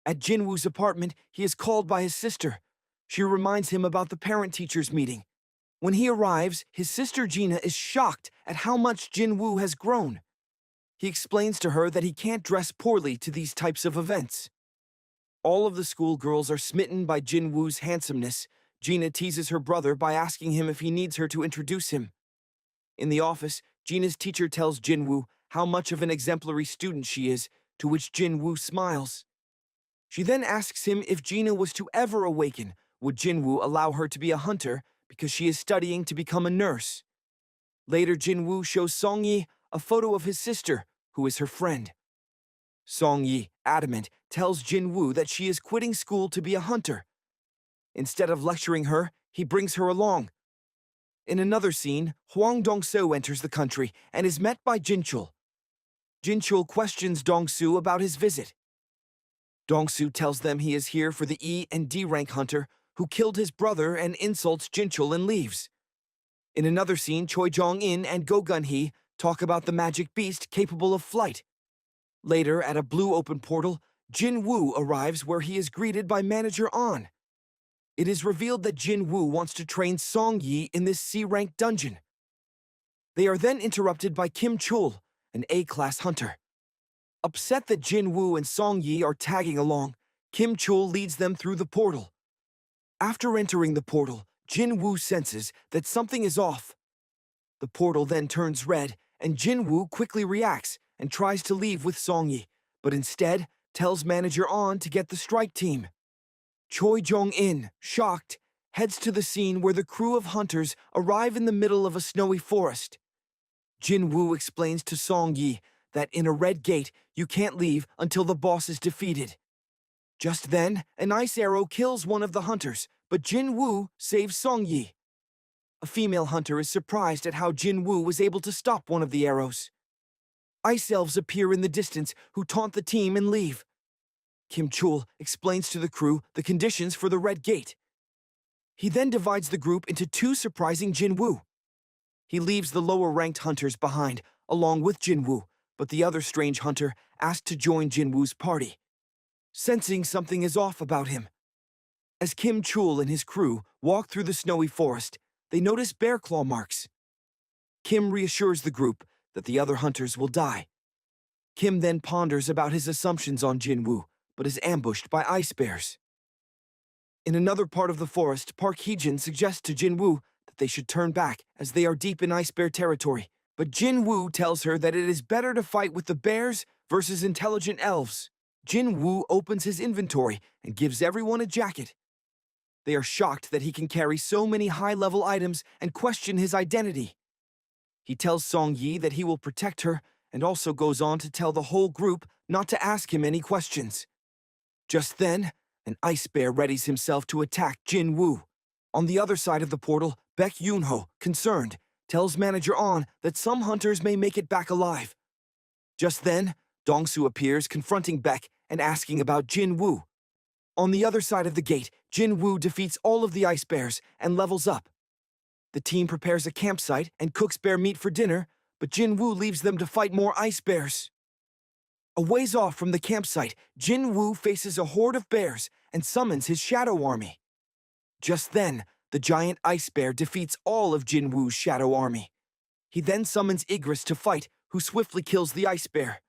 At Jin Woo's apartment, he is called by his sister. She reminds him about the parent-teachers meeting. When he arrives, his sister Gina is shocked at how much Jin Woo has grown. He explains to her that he can't dress poorly to these types of events. All of the schoolgirls are smitten by Jin Woo's handsomeness. Gina teases her brother by asking him if he needs her to introduce him. In the office, Gina's teacher tells Jin Woo how much of an exemplary student she is, to which Jin Woo smiles. She then asks him if Gina was to ever awaken, would Jin Woo allow her to be a hunter because she is studying to become a nurse. Later, Jin Woo shows Song Yi a photo of his sister, who is her friend. Song Yi, adamant, tells Jin Woo that she is quitting school to be a hunter. Instead of lecturing her, he brings her along. In another scene, Hwang Dong-soo enters the country and is met by Jin-chul. Jin-chul questions Dong-soo about his visit. Dong-soo tells them he is here for the E and D rank hunter who killed his brother and insults Jin-chul and leaves. In another scene, Choi Jong-in and Go Gun-hee talk about the magic beast capable of flight. Later, at a blue open portal, Jin Woo arrives where he is greeted by Manager An. It is revealed that Jin Woo wants to train Song Yi in this C-rank dungeon. They are then interrupted by Kim Chul, an A-class hunter. Upset that Jin Woo and Song Yi are tagging along, Kim Chul leads them through the portal. After entering the portal, Jin Woo senses that something is off. The portal then turns red, and Jin Woo quickly reacts and tries to leave with Song Yi, but instead tells Manager An to get the strike team. Choi Jong-in, shocked, heads to the scene where the crew of hunters arrive in the middle of a snowy forest. Jin Woo explains to Song Yi that in a red gate you can't leave until the boss is defeated. Just then, an ice arrow kills one of the hunters, but Jin Woo saves Song Yi. A female hunter is surprised at how Jin Woo was able to stop one of the arrows. Ice elves appear in the distance who taunt the team and leave. Kim Chul explains to the crew the conditions for the red gate. He then divides the group into two, surprising Jin Woo. He leaves the lower-ranked hunters behind, along with Jin Woo, but the other strange hunter asked to join Jin Woo's party. Sensing something is off about him. As Kim Chul and his crew walk through the snowy forest, they notice bear claw marks. Kim reassures the group that the other hunters will die. Kim then ponders about his assumptions on Jin Woo, but is ambushed by ice bears. In another part of the forest, Park Hee-jin suggests to Jin Woo that they should turn back as they are deep in ice bear territory, but Jin Woo tells her that it is better to fight with the bears versus intelligent elves. Jin Woo opens his inventory and gives everyone a jacket. They are shocked that he can carry so many high-level items and question his identity. He tells Song Yi that he will protect her and also goes on to tell the whole group not to ask him any questions. Just then, an ice bear readies himself to attack Jin Woo. On the other side of the portal, Baek Yoon-ho, concerned, tells Manager An that some hunters may make it back alive. Just then, Dong-soo appears, confronting Baek and asking about Jin Woo. On the other side of the gate, Jin Woo defeats all of the ice bears and levels up. The team prepares a campsite and cooks bear meat for dinner, but Jin Woo leaves them to fight more ice bears. A ways off from the campsite, Jin Woo faces a horde of bears and summons his shadow army. Just then, the giant ice bear defeats all of Jin Woo's shadow army. He then summons Igris to fight, who swiftly kills the ice bear.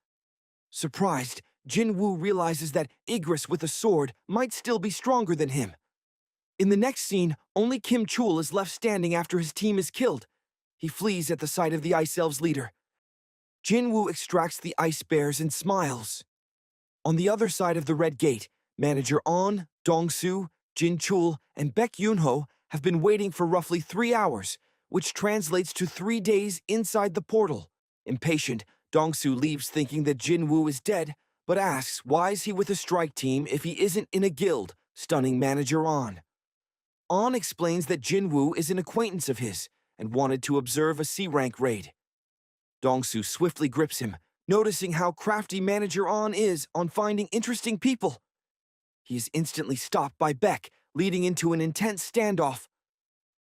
Surprised, Jin Woo realizes that Igris with a sword might still be stronger than him. In the next scene, only Kim Chul is left standing after his team is killed. He flees at the sight of the Ice Elves' leader. Jin Woo extracts the ice bears and smiles. On the other side of the red gate, Manager An, Dong-soo, Jin Chul, and Baek Yoon-ho have been waiting for roughly 3 hours, which translates to 3 days inside the portal. Impatient, Dong-soo leaves thinking that Jin Woo is dead, but asks why is he with a strike team if he isn't in a guild, stunning Manager An. An explains that Jin Woo is an acquaintance of his and wanted to observe a C-rank raid. Dong-soo swiftly grips him, noticing how crafty Manager An is on finding interesting people. He is instantly stopped by Baek, leading into an intense standoff.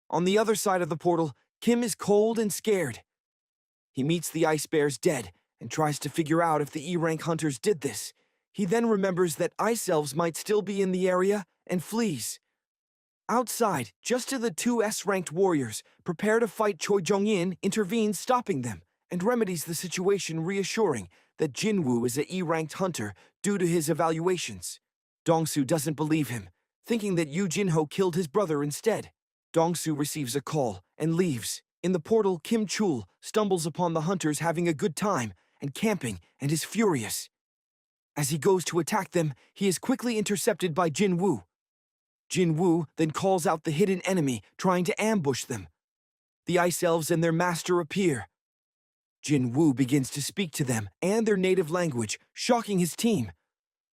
On the other side of the portal, Kim is cold and scared. He meets the ice bears dead and tries to figure out if the E-rank hunters did this. He then remembers that ice elves might still be in the area and flees. Outside, just as the two S-ranked warriors prepare to fight, Choi Jong-in intervenes, stopping them, and remedies the situation, reassuring that Jin Wu is a E-ranked hunter due to his evaluations. Dong-soo doesn't believe him, thinking that Yoo Jin-ho killed his brother instead. Dong-soo receives a call and leaves. In the portal, Kim Chul stumbles upon the hunters having a good time and camping and is furious. As he goes to attack them, he is quickly intercepted by Jin Wu. Jin Wu then calls out the hidden enemy, trying to ambush them. The ice elves and their master appear. Jin Wu begins to speak to them and their native language, shocking his team.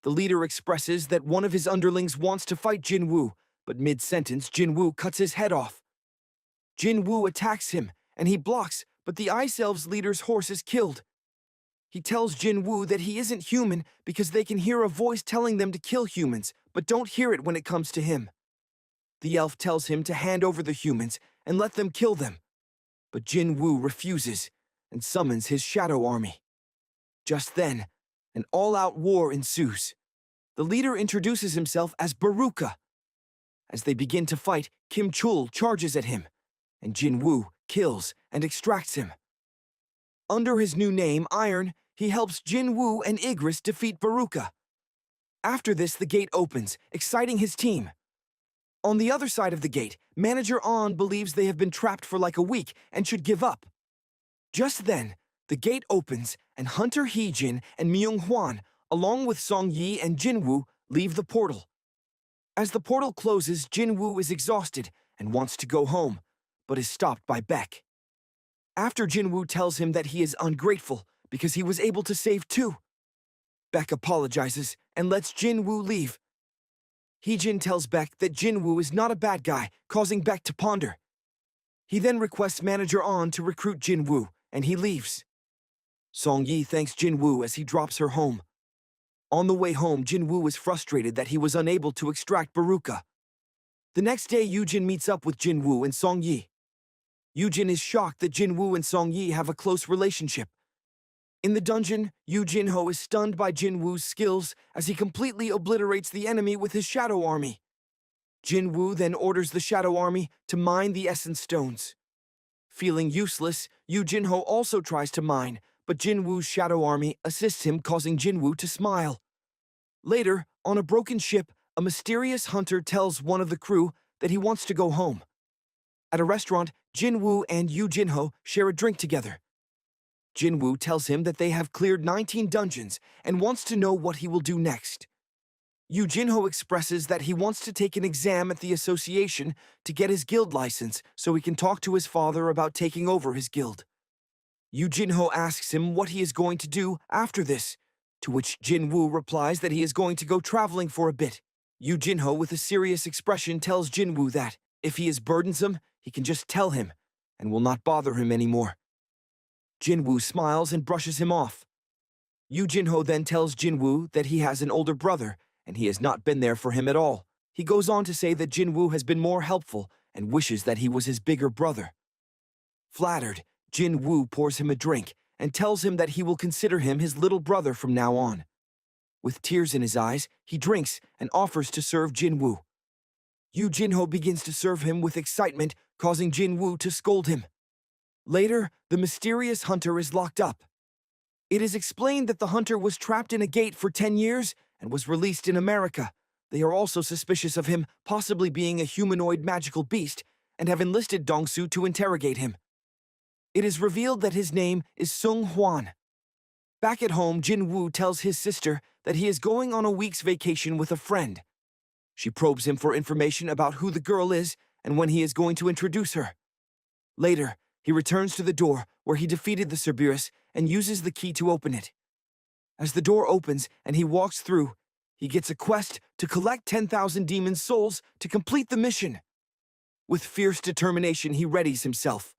The leader expresses that one of his underlings wants to fight Jin Wu, but mid-sentence Jin Wu cuts his head off. Jin Wu attacks him, and he blocks, but the ice elves' leader's horse is killed. He tells Jin Wu that he isn't human because they can hear a voice telling them to kill humans, but don't hear it when it comes to him. The elf tells him to hand over the humans and let them kill them. But Jin Wu refuses and summons his shadow army. Just then, an all-out war ensues. The leader introduces himself as Baruka. As they begin to fight, Kim Chul charges at him, and Jin Wu kills and extracts him. Under his new name, Iron, he helps Jin Wu and Igris defeat Baruka. After this, the gate opens, exciting his team. On the other side of the gate, Manager An believes they have been trapped for like a week and should give up. Just then, the gate opens and Hunter Hee-jin and Myung Hwan, along with Song Yi and Jin Woo, leave the portal. As the portal closes, Jin Woo is exhausted and wants to go home, but is stopped by Beck. After Jin Woo tells him that he is ungrateful because he was able to save two, Beck apologizes and lets Jin Woo leave. Hee-jin tells Beck that Jin Woo is not a bad guy, causing Beck to ponder. He then requests Manager An to recruit Jin Woo, and he leaves. Song Yi thanks Jin Woo as he drops her home. On the way home, Jin Woo is frustrated that he was unable to extract Baruka. The next day, Yoo-jin meets up with Jin Woo and Song Yi. Yoo-jin is shocked that Jin Woo and Song Yi have a close relationship. In the dungeon, Yoo Jin-ho is stunned by Jin Woo's skills as he completely obliterates the enemy with his shadow army. Jin Woo then orders the shadow army to mine the essence stones. Feeling useless, Yoo Jin-ho also tries to mine, but Jin Woo's shadow army assists him, causing Jin Woo to smile. Later, on a broken ship, a mysterious hunter tells one of the crew that he wants to go home. At a restaurant, Jin Woo and Yoo Jin-ho share a drink together. Jin Woo tells him that they have cleared 19 dungeons and wants to know what he will do next. Yoo Jin-ho expresses that he wants to take an exam at the association to get his guild license so he can talk to his father about taking over his guild. Yoo Jin-ho asks him what he is going to do after this, to which Jin Woo replies that he is going to go traveling for a bit. Yoo Jin-ho, with a serious expression, tells Jin Woo that if he is burdensome, he can just tell him and will not bother him anymore. Jin Woo smiles and brushes him off. Yoo Jin-ho then tells Jin Woo that he has an older brother and he has not been there for him at all. He goes on to say that Jin Woo has been more helpful and wishes that he was his bigger brother. Flattered, Jin Woo pours him a drink and tells him that he will consider him his little brother from now on. With tears in his eyes, he drinks and offers to serve Jin Woo. Yoo Jin-ho begins to serve him with excitement, causing Jin Woo to scold him. Later, the mysterious hunter is locked up. It is explained that the hunter was trapped in a gate for 10 years and was released in America. They are also suspicious of him possibly being a humanoid magical beast and have enlisted Dong-soo to interrogate him. It is revealed that his name is Sung Hwan. Back at home, Jin Woo tells his sister that he is going on a week's vacation with a friend. She probes him for information about who the girl is and when he is going to introduce her. Later, he returns to the door where he defeated the Cerberus and uses the key to open it. As the door opens and he walks through, he gets a quest to collect 10,000 demon souls to complete the mission. With fierce determination, he readies himself.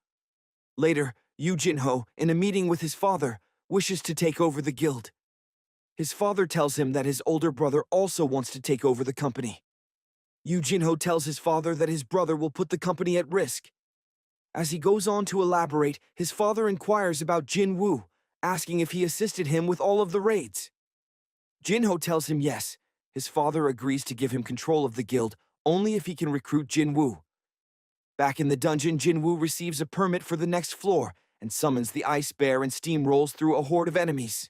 Later, Yoo Jin-ho, in a meeting with his father, wishes to take over the guild. His father tells him that his older brother also wants to take over the company. Yoo Jin-ho tells his father that his brother will put the company at risk. As he goes on to elaborate, his father inquires about Jin Woo, asking if he assisted him with all of the raids. Jin-ho tells him yes. His father agrees to give him control of the guild only if he can recruit Jin Wu. Back in the dungeon, Jin Wu receives a permit for the next floor and summons the ice bear and steamrolls through a horde of enemies.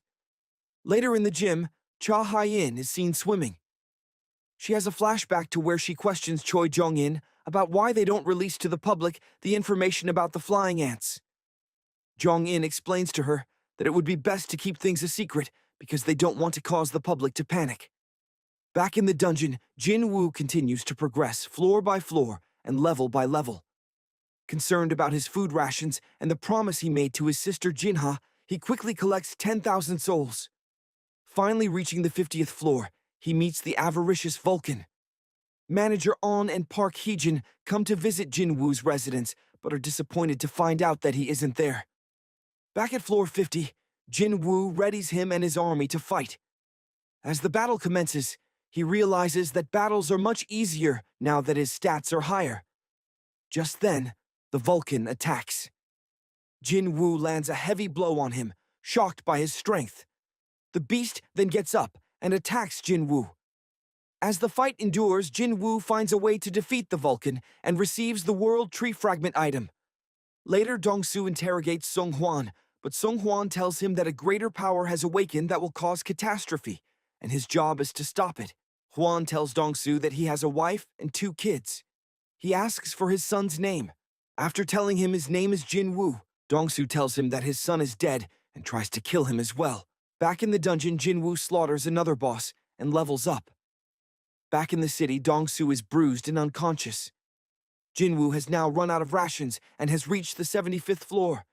Later in the gym, Cha Hai-in is seen swimming. She has a flashback to where she questions Choi Jong-in about why they don't release to the public the information about the flying ants. Jong-in explains to her that it would be best to keep things a secret because they don't want to cause the public to panic. Back in the dungeon, Jin Woo continues to progress floor by floor and level by level. Concerned about his food rations and the promise he made to his sister Jinha, he quickly collects 10,000 souls. Finally reaching the 50th floor, he meets the avaricious Vulcan. Manager On and Park Heejin come to visit Jin Woo's residence, but are disappointed to find out that he isn't there. Back at floor 50, Jin Woo readies him and his army to fight. As the battle commences, he realizes that battles are much easier now that his stats are higher. Just then, the Vulcan attacks. Jin Woo lands a heavy blow on him, shocked by his strength. The beast then gets up and attacks Jin Woo. As the fight endures, Jin Woo finds a way to defeat the Vulcan and receives the World Tree Fragment item. Later, Dong-su interrogates Sung Hwan, but Sung Hwan tells him that a greater power has awakened that will cause catastrophe, and his job is to stop it. Hwan tells Dong-su that he has a wife and 2 kids. He asks for his son's name. After telling him his name is Jin Woo, Dong-su tells him that his son is dead and tries to kill him as well. Back in the dungeon, Jin Woo slaughters another boss and levels up. Back in the city, Dong-su is bruised and unconscious. Jin Woo has now run out of rations and has reached the 75th floor.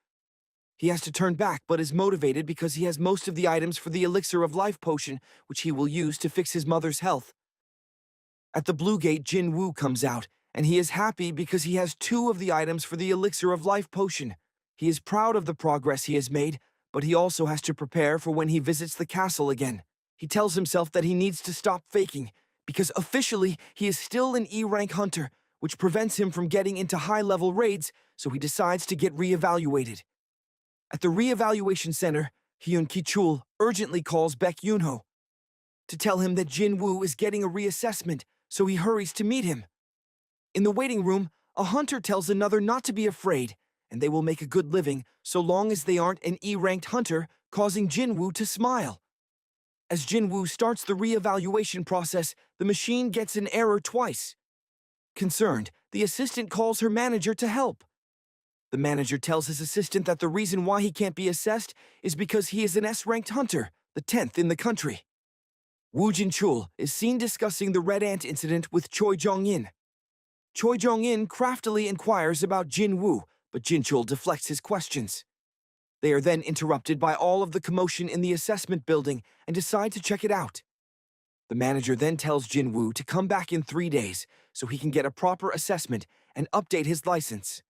He has to turn back but is motivated because he has most of the items for the Elixir of Life potion, which he will use to fix his mother's health. At the Blue Gate, Jin Woo comes out, and he is happy because he has 2 of the items for the Elixir of Life potion. He is proud of the progress he has made, but he also has to prepare for when he visits the castle again. He tells himself that he needs to stop faking, because officially he is still an E-rank hunter, which prevents him from getting into high-level raids, so he decides to get re-evaluated. At the re-evaluation center, Hyun Ki-chul urgently calls Baek Yoon-ho to tell him that Jin Woo is getting a reassessment, so he hurries to meet him. In the waiting room, a hunter tells another not to be afraid, and they will make a good living so long as they aren't an E-ranked hunter, causing Jin Woo to smile. As Jin Woo starts the re-evaluation process, the machine gets an error twice. Concerned, the assistant calls her manager to help. The manager tells his assistant that the reason why he can't be assessed is because he is an S-ranked hunter, the 10th in the country. Woo Jin-chul is seen discussing the Red Ant incident with Choi Jong-in. Choi Jong-in craftily inquires about Jin Woo, but Jin-chul deflects his questions. They are then interrupted by all of the commotion in the assessment building and decide to check it out. The manager then tells Jin Woo to come back in 3 days so he can get a proper assessment and update his license.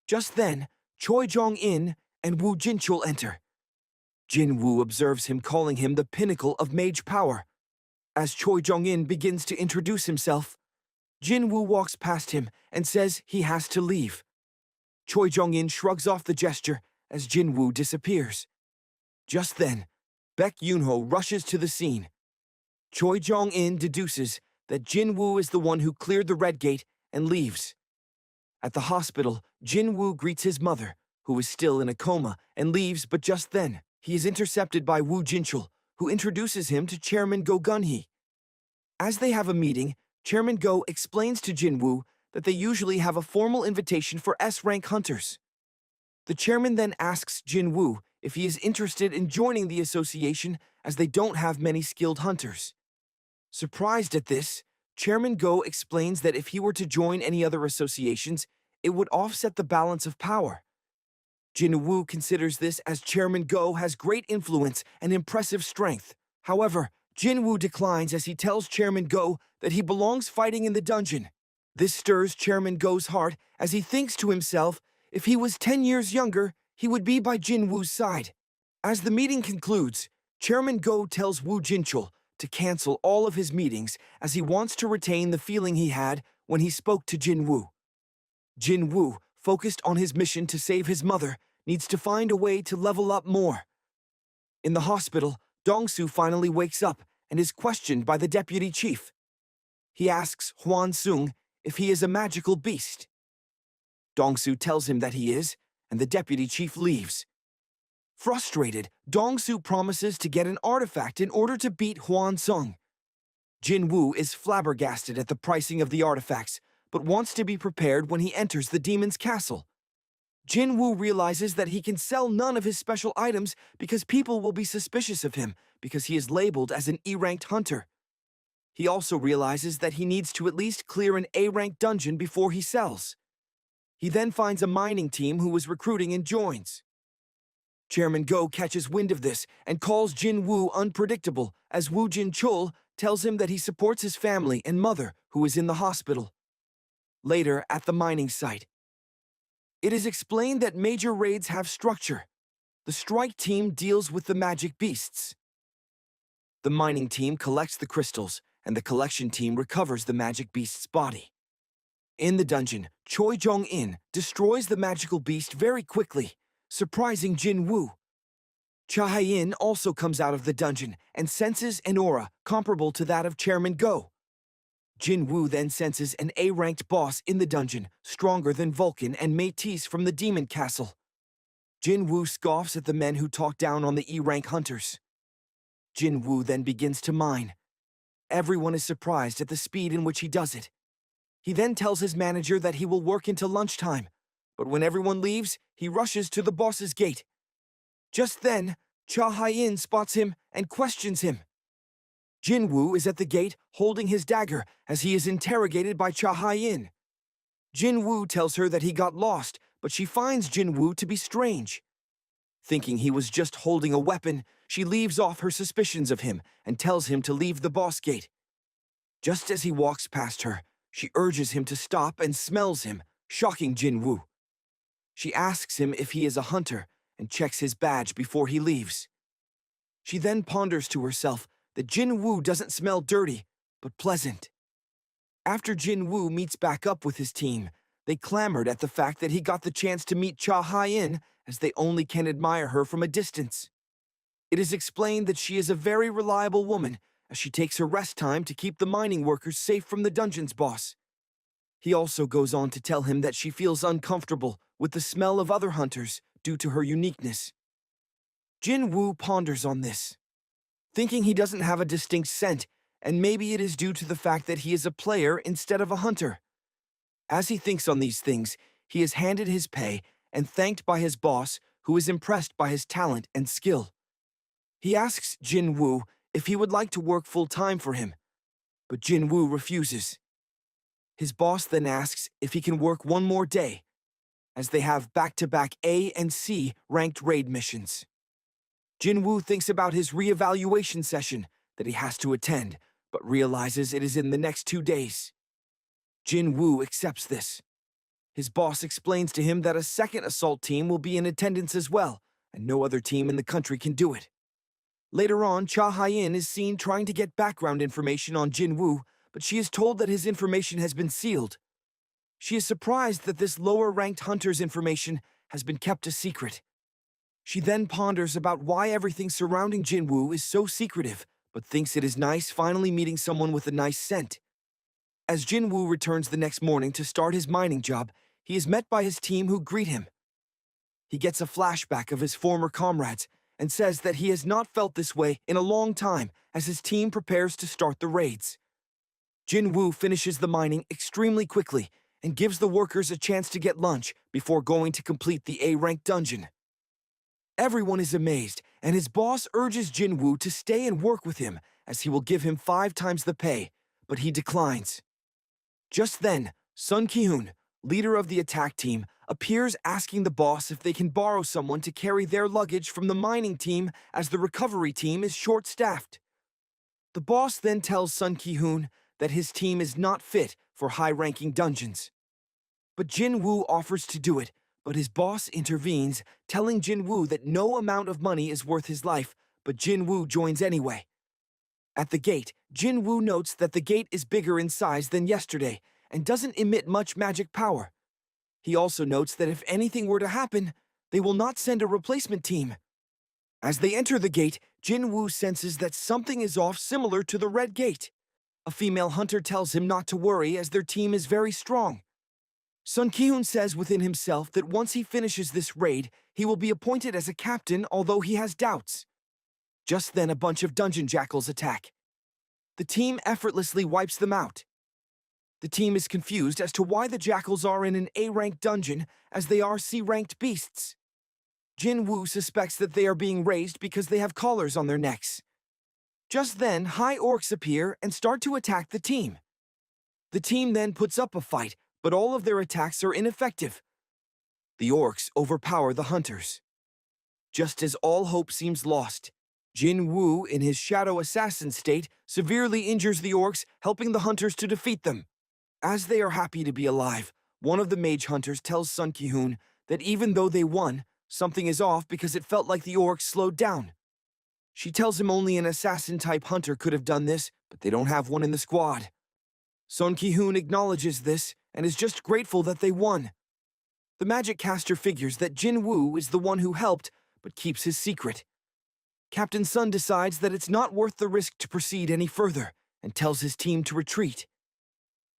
Just then, Choi Jong-in and Woo Jin-chul enter. Jin Woo observes him calling him the pinnacle of mage power. As Choi Jong-in begins to introduce himself, Jin Woo walks past him and says he has to leave. Choi Jong-in shrugs off the gesture as Jin Woo disappears. Just then, Baek Yoon-ho rushes to the scene. Choi Jong-in deduces that Jin Woo is the one who cleared the Red Gate and leaves. At the hospital, Jin Woo greets his mother, who is still in a coma, and leaves, but just then, he is intercepted by Woo Jin-chul, who introduces him to Chairman Go Gun-hee. As they have a meeting, Chairman Go explains to Jin Woo that they usually have a formal invitation for S-rank hunters. The chairman then asks Jin Woo if he is interested in joining the association as they don't have many skilled hunters. Surprised at this, Chairman Go explains that if he were to join any other associations, it would offset the balance of power. Jin Woo considers this as Chairman Go has great influence and impressive strength. However, Jin Woo declines as he tells Chairman Go that he belongs fighting in the dungeon. This stirs Chairman Go's heart as he thinks to himself, if he was 10 years younger, he would be by Jin Woo's side. As the meeting concludes, Chairman Go tells Woo Jin-chul to cancel all of his meetings as he wants to retain the feeling he had when he spoke to Jin Woo. Jin Woo, focused on his mission to save his mother, needs to find a way to level up more. In the hospital, Dong-soo finally wakes up and is questioned by the deputy chief. He asks Hwan-sung if he is a magical beast. Dong-soo tells him that he is, and the deputy chief leaves. Frustrated, Dong-soo promises to get an artifact in order to beat Hwan-sung. Jin Wu is flabbergasted at the pricing of the artifacts, but wants to be prepared when he enters the demon's castle. Jin Wu realizes that he can sell none of his special items because people will be suspicious of him because he is labeled as an E-ranked hunter. He also realizes that he needs to at least clear an A-ranked dungeon before he sells. He then finds a mining team who is recruiting and joins. Chairman Go catches wind of this and calls Jin Wu unpredictable as Woo Jin-chul tells him that he supports his family and mother, who is in the hospital. Later, at the mining site, it is explained that major raids have structure. The strike team deals with the magic beasts. The mining team collects the crystals, and the collection team recovers the magic beast's body. In the dungeon, Choi Jong-in destroys the magical beast very quickly, surprising Jin Wu. Cha Hae-in also comes out of the dungeon and senses an aura comparable to that of Chairman Go. Jin Wu then senses an A-ranked boss in the dungeon, stronger than Vulcan and Métis from the demon castle. Jin Wu scoffs at the men who talk down on the E-rank hunters. Jin Wu then begins to mine. Everyone is surprised at the speed in which he does it. He then tells his manager that he will work into lunchtime, but when everyone leaves, he rushes to the boss's gate. Just then, Cha Hae-in spots him and questions him. Jin Wu is at the gate holding his dagger as he is interrogated by Cha Hae-in. Jin Wu tells her that he got lost, but she finds Jin Wu to be strange. Thinking he was just holding a weapon, she leaves off her suspicions of him and tells him to leave the boss gate. Just as he walks past her, she urges him to stop and smells him, shocking Jin Wu. She asks him if he is a hunter and checks his badge before he leaves. She then ponders to herself that Jin Wu doesn't smell dirty, but pleasant. After Jin Wu meets back up with his team, they clamored at the fact that he got the chance to meet Cha Hae-in, as they only can admire her from a distance. It is explained that she is a very reliable woman, as she takes her rest time to keep the mining workers safe from the dungeon's boss. He also goes on to tell him that she feels uncomfortable with the smell of other hunters due to her uniqueness. Jin Wu ponders on this, thinking he doesn't have a distinct scent, and maybe it is due to the fact that he is a player instead of a hunter. As he thinks on these things, he is handed his pay and thanked by his boss, who is impressed by his talent and skill. He asks Jin Wu if he would like to work full-time for him, but Jin Wu refuses. His boss then asks if he can work one more day, as they have back-to-back A and C ranked raid missions. Jin Wu thinks about his re-evaluation session that he has to attend, but realizes it is in the next 2 days. Jin Wu accepts this. His boss explains to him that a second assault team will be in attendance as well, and no other team in the country can do it. Later on, Cha Hae-in is seen trying to get background information on Jin Wu, but she is told that his information has been sealed. She is surprised that this lower-ranked hunter's information has been kept a secret. She then ponders about why everything surrounding Jin Wu is so secretive, but thinks it is nice finally meeting someone with a nice scent. As Jin Wu returns the next morning to start his mining job, he is met by his team who greet him. He gets a flashback of his former comrades and says that he has not felt this way in a long time as his team prepares to start the raids. Jin Wu finishes the mining extremely quickly and gives the workers a chance to get lunch before going to complete the A-rank dungeon. Everyone is amazed, and his boss urges Jin Wu to stay and work with him as he will give him 5 times the pay, but he declines. Just then, Sun Ki-hoon, leader of the attack team, appears asking the boss if they can borrow someone to carry their luggage from the mining team as the recovery team is short-staffed. The boss then tells Sun Ki-hoon that his team is not fit for high-ranking dungeons. But Jin Wu offers to do it, but his boss intervenes, telling Jin Wu that no amount of money is worth his life, but Jin Wu joins anyway. At the gate, Jin Wu notes that the gate is bigger in size than yesterday and doesn't emit much magic power. He also notes that if anything were to happen, they will not send a replacement team. As they enter the gate, Jin Wu senses that something is off, similar to the Red Gate. A female hunter tells him not to worry as their team is very strong. Sun Ki-hoon says within himself that once he finishes this raid, he will be appointed as a captain, although he has doubts. Just then a bunch of dungeon jackals attack. The team effortlessly wipes them out. The team is confused as to why the jackals are in an A-ranked dungeon as they are C-ranked beasts. Jin Wu suspects that they are being raised because they have collars on their necks. Just then, high orcs appear and start to attack the team. The team then puts up a fight, but all of their attacks are ineffective. The orcs overpower the hunters. Just as all hope seems lost, Jin Wu, in his shadow assassin state, severely injures the orcs, helping the hunters to defeat them. As they are happy to be alive, one of the mage hunters tells Sun Ki-hoon that even though they won, something is off because it felt like the orcs slowed down. She tells him only an assassin-type hunter could have done this, but they don't have one in the squad. Sun Ki-hoon acknowledges this and is just grateful that they won. The magic caster figures that Jin Wu is the one who helped, but keeps his secret. Captain Sun decides that it's not worth the risk to proceed any further and tells his team to retreat.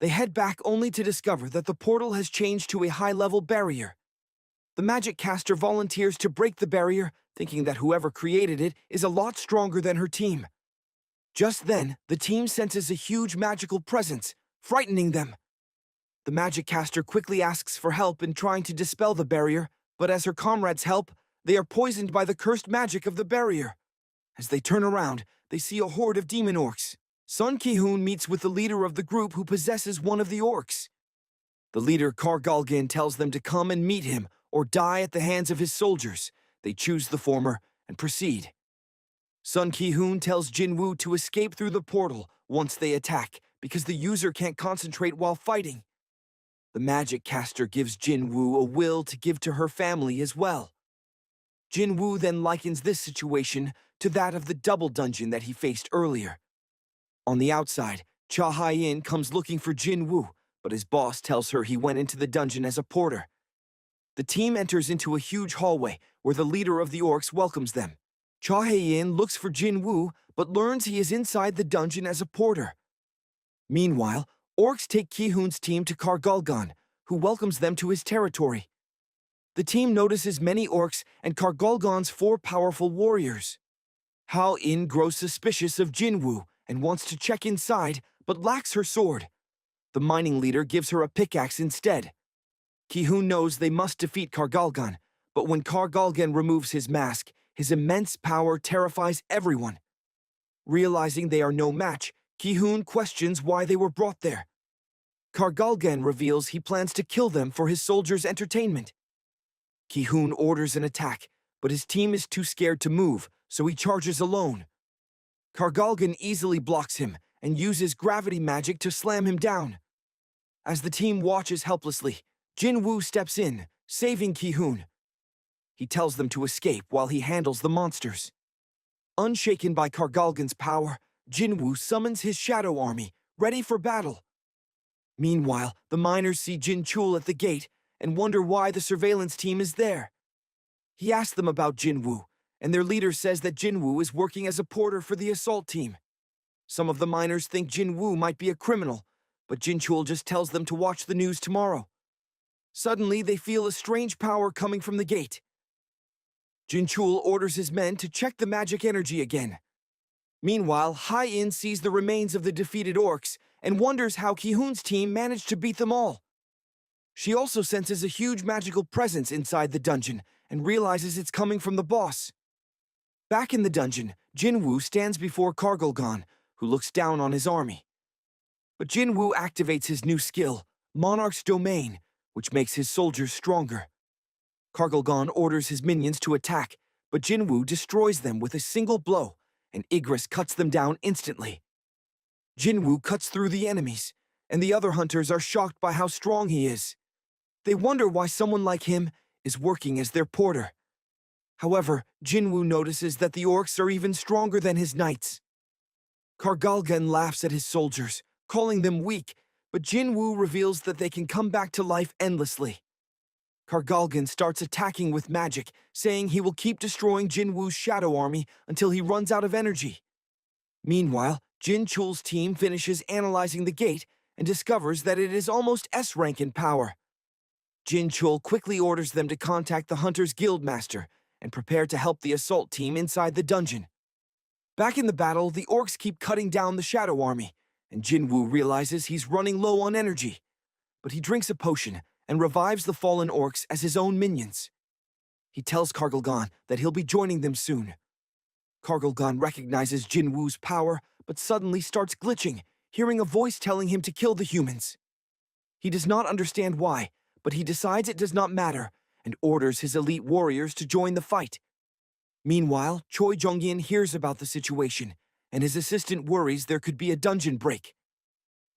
They head back only to discover that the portal has changed to a high-level barrier. The magic caster volunteers to break the barrier, thinking that whoever created it is a lot stronger than her team. Just then, the team senses a huge magical presence, frightening them. The magic caster quickly asks for help in trying to dispel the barrier, but as her comrades help, they are poisoned by the cursed magic of the barrier. As they turn around, they see a horde of demon orcs. Sun Ki-hoon meets with the leader of the group who possesses one of the orcs. The leader, Kargalgan, tells them to come and meet him or die at the hands of his soldiers. They choose the former and proceed. Sun Ki-hoon tells Jin Wu to escape through the portal once they attack because the user can't concentrate while fighting. The magic caster gives Jin Wu a will to give to her family as well. Jin Wu then likens this situation to that of the double dungeon that he faced earlier. On the outside, Cha Hai-in comes looking for Jin Wu, but his boss tells her he went into the dungeon as a porter. The team enters into a huge hallway where the leader of the orcs welcomes them. Cha Hai-in looks for Jin Wu, but learns he is inside the dungeon as a porter. Meanwhile, orcs take Ki-hoon's team to Kargalgan, who welcomes them to his territory. The team notices many orcs and Kargalgan's 4 powerful warriors. Hao-in grows suspicious of Jin Wu and wants to check inside, but lacks her sword. The mining leader gives her a pickaxe instead. Ki-hoon knows they must defeat Kargalgan, but when Kargalgan removes his mask, his immense power terrifies everyone. Realizing they are no match, Ki-hoon questions why they were brought there. Kargalgan reveals he plans to kill them for his soldiers' entertainment. Ki-hoon orders an attack, but his team is too scared to move, so he charges alone. Kargalgan easily blocks him and uses gravity magic to slam him down. As the team watches helplessly, Jin Wu steps in, saving Ki-hoon. He tells them to escape while he handles the monsters. Unshaken by Kargalgan's power, Jin Wu summons his shadow army, ready for battle. Meanwhile, the miners see Jin Chul at the gate and wonder why the surveillance team is there. He asks them about Jin Wu, and their leader says that Jin Wu is working as a porter for the assault team. Some of the miners think Jin Wu might be a criminal, but Jin Chul just tells them to watch the news tomorrow. Suddenly, they feel a strange power coming from the gate. Jin Chul orders his men to check the magic energy again. Meanwhile, Hai-in sees the remains of the defeated orcs and wonders how Ki-hoon's team managed to beat them all. She also senses a huge magical presence inside the dungeon and realizes it's coming from the boss. Back in the dungeon, Jin Wu stands before Kargalgan, who looks down on his army. But Jin Wu activates his new skill, Monarch's Domain, which makes his soldiers stronger. Kargalgan orders his minions to attack, but Jin Wu destroys them with a single blow, and Igris cuts them down instantly. Jin Wu cuts through the enemies, and the other hunters are shocked by how strong he is. They wonder why someone like him is working as their porter. However, Jin Wu notices that the orcs are even stronger than his knights. Kargalgan laughs at his soldiers, calling them weak, but Jin Wu reveals that they can come back to life endlessly. Kargalgan starts attacking with magic, saying he will keep destroying Jin Woo's shadow army until he runs out of energy. Meanwhile, Jin Chul's team finishes analyzing the gate and discovers that it is almost S-rank in power. Jin Chul quickly orders them to contact the Hunter's Guildmaster and prepare to help the assault team inside the dungeon. Back in the battle, the orcs keep cutting down the shadow army, and Jin Wu realizes he's running low on energy. But he drinks a potion and revives the fallen orcs as his own minions. He tells Kargalgan that he'll be joining them soon. Kargalgan recognizes Jin Woo's power, but suddenly starts glitching, hearing a voice telling him to kill the humans. He does not understand why, but he decides it does not matter and orders his elite warriors to join the fight. Meanwhile, Choi Jong-in hears about the situation, and his assistant worries there could be a dungeon break.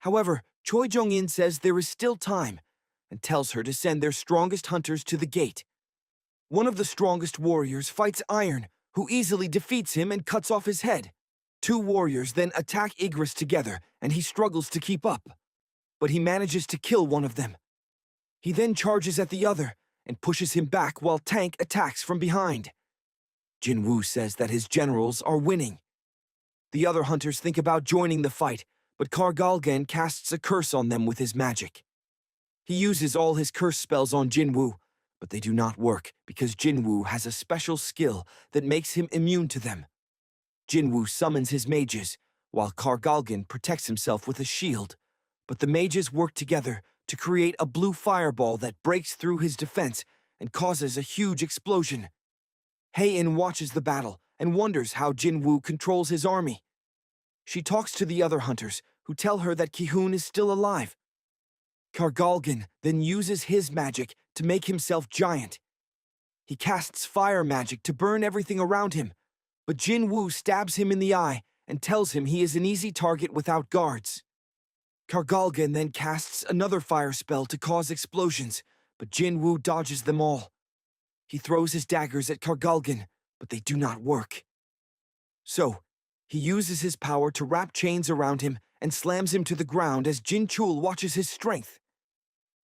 However, Choi Jong-in says there is still time, and tells her to send their strongest hunters to the gate. One of the strongest warriors fights Iron, who easily defeats him and cuts off his head. Two warriors then attack Igris together, and he struggles to keep up. But he manages to kill one of them. He then charges at the other, and pushes him back while Tank attacks from behind. Jin Woo says that his generals are winning. The other hunters think about joining the fight, but Kargalgan casts a curse on them with his magic. He uses all his curse spells on Jin Woo, but they do not work because Jin Woo has a special skill that makes him immune to them. Jin Woo summons his mages, while Kargalgan protects himself with a shield, but the mages work together to create a blue fireball that breaks through his defense and causes a huge explosion. Hae-in watches the battle and wonders how Jin Woo controls his army. She talks to the other hunters, who tell her that Ki-hoon is still alive. Kargalgan then uses his magic to make himself giant. He casts fire magic to burn everything around him, but Jin Woo stabs him in the eye and tells him he is an easy target without guards. Kargalgan then casts another fire spell to cause explosions, but Jin Woo dodges them all. He throws his daggers at Kargalgan, but they do not work. So, he uses his power to wrap chains around him and slams him to the ground as Jin Chul watches his strength.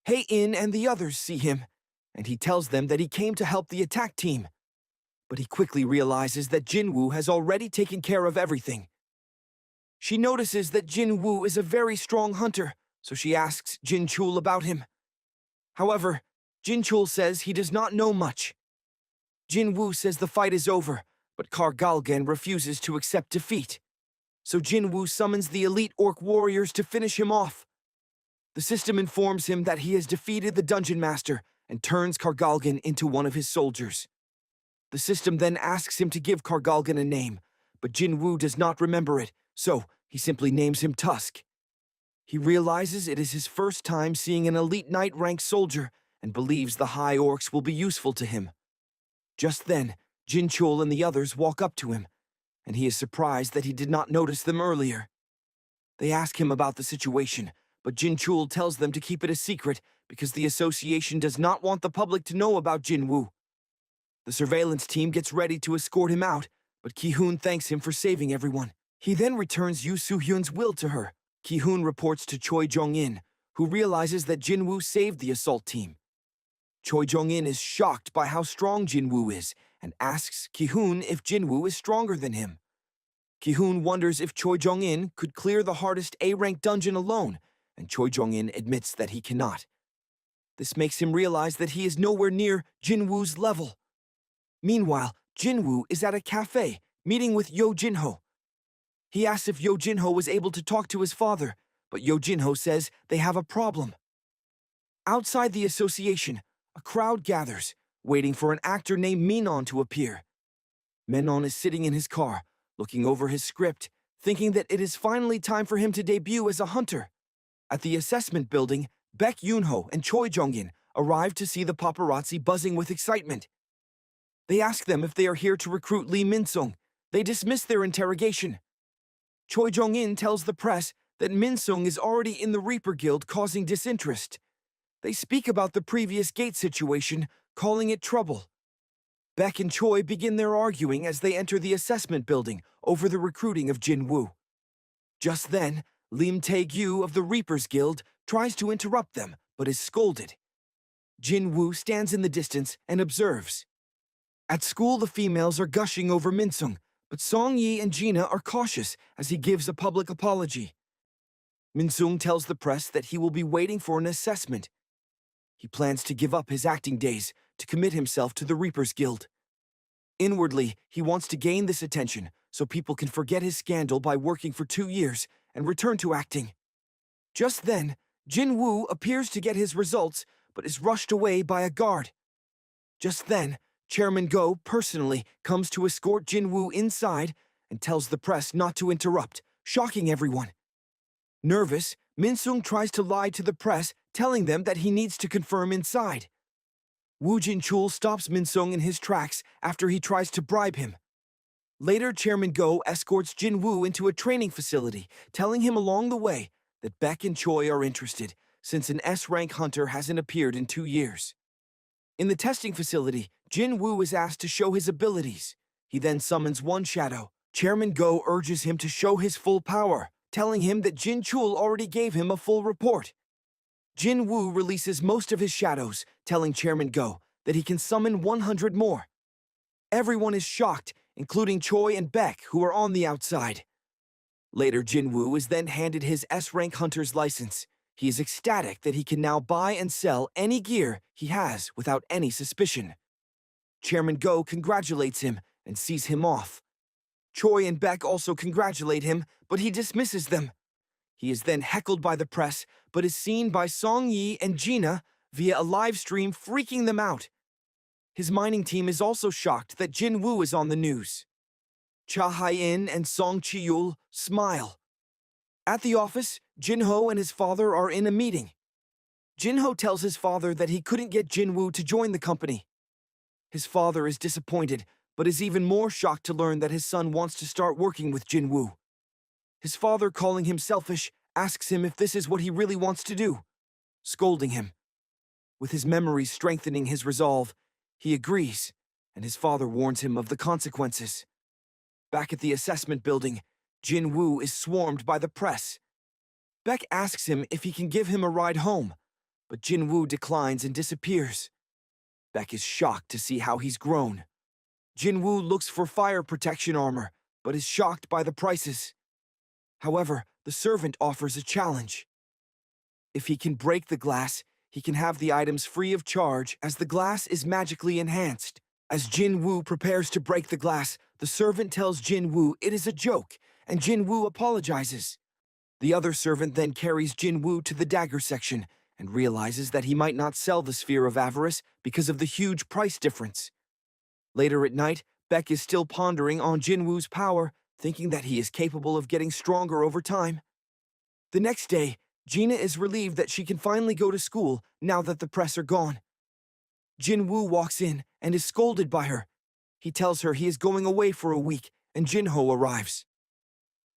Hae-in and the others see him, and he tells them that he came to help the attack team. But he quickly realizes that Jin Woo has already taken care of everything. She notices that Jin Woo is a very strong hunter, so she asks Jin Chul about him. However, Jin Chul says he does not know much. Jin Woo says the fight is over, but Kargalgan refuses to accept defeat. So Jin Woo summons the elite orc warriors to finish him off. The system informs him that he has defeated the dungeon master and turns Kargalgan into one of his soldiers. The system then asks him to give Kargalgan a name, but Jin Woo does not remember it, so he simply names him Tusk. He realizes it is his first time seeing an elite knight-ranked soldier and believes the high orcs will be useful to him. Just then, Jin Chul and the others walk up to him, and he is surprised that he did not notice them earlier. They ask him about the situation, but Jin Chul tells them to keep it a secret because the association does not want the public to know about Jin Woo. The surveillance team gets ready to escort him out, but Ki-hoon thanks him for saving everyone. He then returns Yu Soo-hyun's will to her. Ki-hoon reports to Choi Jong-in, who realizes that Jin Woo saved the assault team. Choi Jong-in is shocked by how strong Jin Woo is and asks Ki-hoon if Jin Woo is stronger than him. Ki-hoon wonders if Choi Jong-in could clear the hardest A-rank dungeon alone, and Choi Jong-in admits that he cannot. This makes him realize that he is nowhere near Jin Woo's level. Meanwhile, Jin Woo is at a cafe, meeting with Yo Jin-ho. He asks if Yo Jin-ho was able to talk to his father, but Yo Jin-ho says they have a problem. Outside the association, a crowd gathers, waiting for an actor named Minon to appear. Menon is sitting in his car, looking over his script, thinking that it is finally time for him to debut as a hunter. At the assessment building, Baek Yoon-ho and Choi Jong-in arrive to see the paparazzi buzzing with excitement. They ask them if they are here to recruit Lee Min-sung. They dismiss their interrogation. Choi Jong-in tells the press that Min-sung is already in the Reaper Guild causing disinterest. They speak about the previous gate situation, calling it trouble. Baek and Choi begin their arguing as they enter the assessment building over the recruiting of Jin Woo. Just then, Lim Tae-gyu of the Reapers Guild tries to interrupt them, but is scolded. Jin Wu stands in the distance and observes. At school, the females are gushing over Minsung, but Song Yi and Gina are cautious as he gives a public apology. Minsung tells the press that he will be waiting for an assessment. He plans to give up his acting days to commit himself to the Reapers Guild. Inwardly, he wants to gain this attention so people can forget his scandal by working for 2 years and return to acting. Just then, Jin Wu appears to get his results but is rushed away by a guard. Just then, Chairman Go personally comes to escort Jin Wu inside and tells the press not to interrupt, shocking everyone. Nervous, Minsung tries to lie to the press, telling them that he needs to confirm inside. Woo Jin-chul stops Minsung in his tracks after he tries to bribe him. Later, Chairman Go escorts Jin Wu into a training facility, telling him along the way that Beck and Choi are interested, since an S-rank hunter hasn't appeared in 2 years. In the testing facility, Jin Wu is asked to show his abilities. He then summons one shadow. Chairman Go urges him to show his full power, telling him that Jin-chul already gave him a full report. Jin Wu releases most of his shadows, telling Chairman Go that he can summon 100 more. Everyone is shocked, including Choi and Beck, who are on the outside. Later, Jin Wu is then handed his S-rank hunter's license. He is ecstatic that he can now buy and sell any gear he has without any suspicion. Chairman Go congratulates him and sees him off. Choi and Beck also congratulate him, but he dismisses them. He is then heckled by the press, but is seen by Song Yi and Gina via a live stream, freaking them out. His mining team is also shocked that Jin Wu is on the news. Cha Hai-in and Song Chi-yul smile. At the office, Jin-ho and his father are in a meeting. Jin-ho tells his father that he couldn't get Jin Wu to join the company. His father is disappointed, but is even more shocked to learn that his son wants to start working with Jin Wu. His father, calling him selfish, asks him if this is what he really wants to do, scolding him. With his memories strengthening his resolve, he agrees, and his father warns him of the consequences. Back at the assessment building, Jin Wu is swarmed by the press. Beck asks him if he can give him a ride home, but Jin Wu declines and disappears. Beck is shocked to see how he's grown. Jin Wu looks for fire protection armor, but is shocked by the prices. However, the servant offers a challenge. If he can break the glass, he can have the items free of charge as the glass is magically enhanced. As Jin Wu prepares to break the glass, the servant tells Jin Wu it is a joke, and Jin Wu apologizes. The other servant then carries Jin Wu to the dagger section and realizes that he might not sell the Sphere of Avarice because of the huge price difference. Later at night, Beck is still pondering on Jin Wu's power, thinking that he is capable of getting stronger over time. The next day, Gina is relieved that she can finally go to school now that the press are gone. Jin Wu walks in and is scolded by her. He tells her he is going away for a week, and Jin-ho arrives.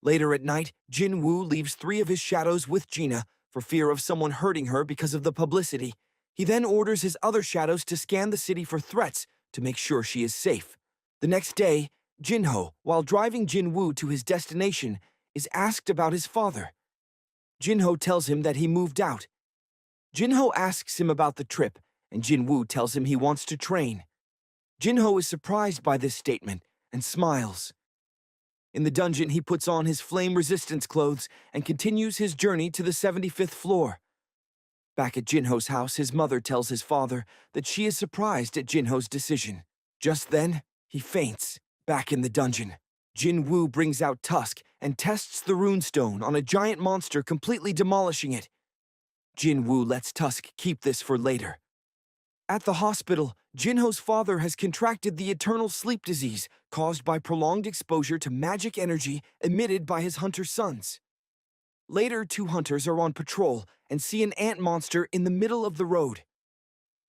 Later at night, Jin Wu leaves 3 of his shadows with Gina for fear of someone hurting her because of the publicity. He then orders his other shadows to scan the city for threats to make sure she is safe. The next day, Jin-ho, while driving Jin Wu to his destination, is asked about his father. Jin-ho tells him that he moved out. Jin-ho asks him about the trip, and Jin Wu tells him he wants to train. Jin-ho is surprised by this statement and smiles. In the dungeon, he puts on his flame resistance clothes and continues his journey to the 75th floor. Back at Jin-ho's house, his mother tells his father that she is surprised at Jin-ho's decision. Just then, he faints, back in the dungeon. Jin Wu brings out Tusk and tests the runestone on a giant monster, completely demolishing it. Jin Wu lets Tusk keep this for later. At the hospital, Jin-ho's father has contracted the eternal sleep disease caused by prolonged exposure to magic energy emitted by his hunter sons. Later, 2 hunters are on patrol and see an ant monster in the middle of the road.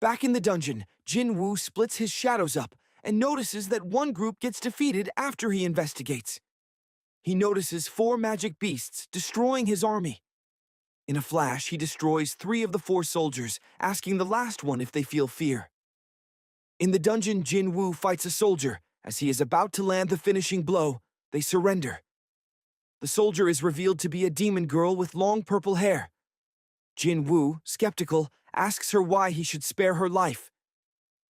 Back in the dungeon, Jin Wu splits his shadows up and notices that one group gets defeated after he investigates. He notices 4 magic beasts destroying his army. In a flash, he destroys 3 of the 4 soldiers, asking the last one if they feel fear. In the dungeon, Jin Wu fights a soldier. As he is about to land the finishing blow, they surrender. The soldier is revealed to be a demon girl with long purple hair. Jin Wu, skeptical, asks her why he should spare her life.